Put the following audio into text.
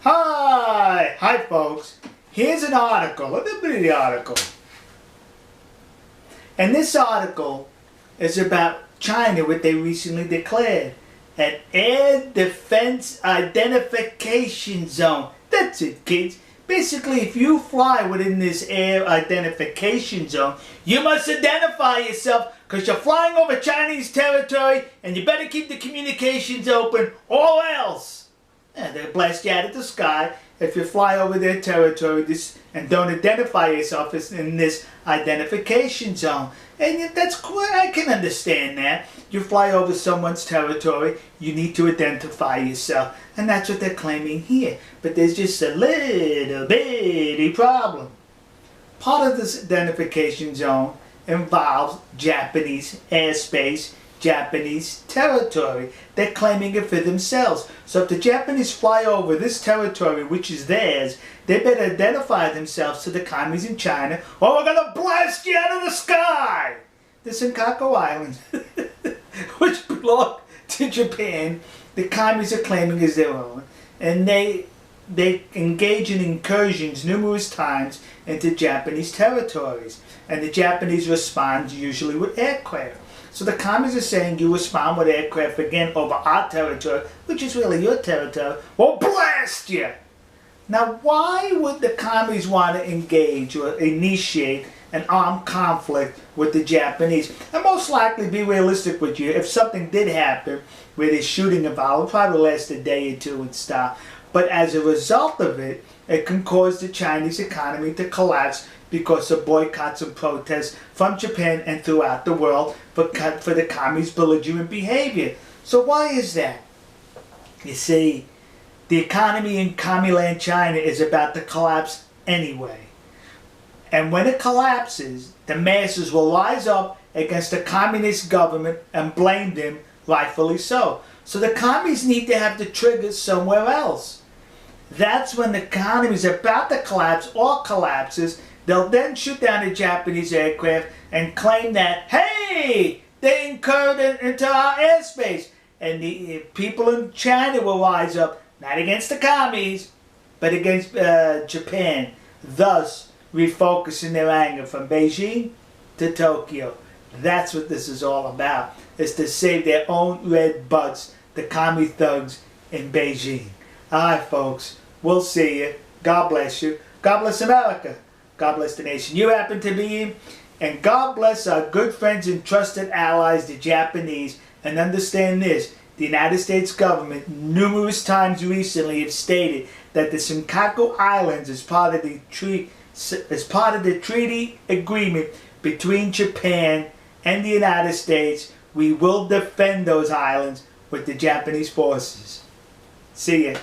Hi folks. Here's an article, a little bitty article. And this article is about China, what they recently declared. An air defense identification zone. That's it, kids. Basically, if you fly within this air identification zone, you must identify yourself because you're flying over Chinese territory and you better keep the communications open or else. Yeah, they'll blast you out of the sky if you fly over their territory and don't identify yourself as in this identification zone. And that's cool. I can understand that. You fly over someone's territory, you need to identify yourself. And that's what they're claiming here. But there's just a little bitty problem. Part of this identification zone involves Japanese airspace, Japanese territory. They're claiming it for themselves. So if the Japanese fly over this territory, which is theirs, they better identify themselves to the commies in China, or we're gonna blast you out of the sky! The Senkaku Islands, which belong to Japan, the commies are claiming as their own, and they engage in incursions numerous times into Japanese territories, and the Japanese respond usually with aircraft. So the commies are saying you respond with aircraft again over our territory, which is really your territory, we'll blast you! Now why would the commies want to engage or initiate an armed conflict with the Japanese? And most likely, be realistic with you, if something did happen where there's shooting involved, it'll probably last a day or two and stop. But as a result of it, it can cause the Chinese economy to collapse because of boycotts and protests from Japan and throughout the world for the commies' belligerent behavior. So why is that? You see, the economy in Commieland China is about to collapse anyway. And when it collapses, the masses will rise up against the communist government and blame them, rightfully so. So the commies need to have the triggers somewhere else. That's when the economy is about to collapse or collapses. They'll then shoot down the Japanese aircraft and claim that, hey, they incurred into our airspace. And the people in China will rise up, not against the commies, but against Japan, thus refocusing their anger from Beijing to Tokyo. That's what this is all about, is to save their own red butts, the commie thugs in Beijing. Alright folks, we'll see you. God bless you. God bless America. God bless the nation you happen to be in. And God bless our good friends and trusted allies, the Japanese. And understand this, the United States government numerous times recently have stated that the Senkaku Islands is part of the treaty agreement between Japan and the United States. We will defend those islands with the Japanese forces. See ya.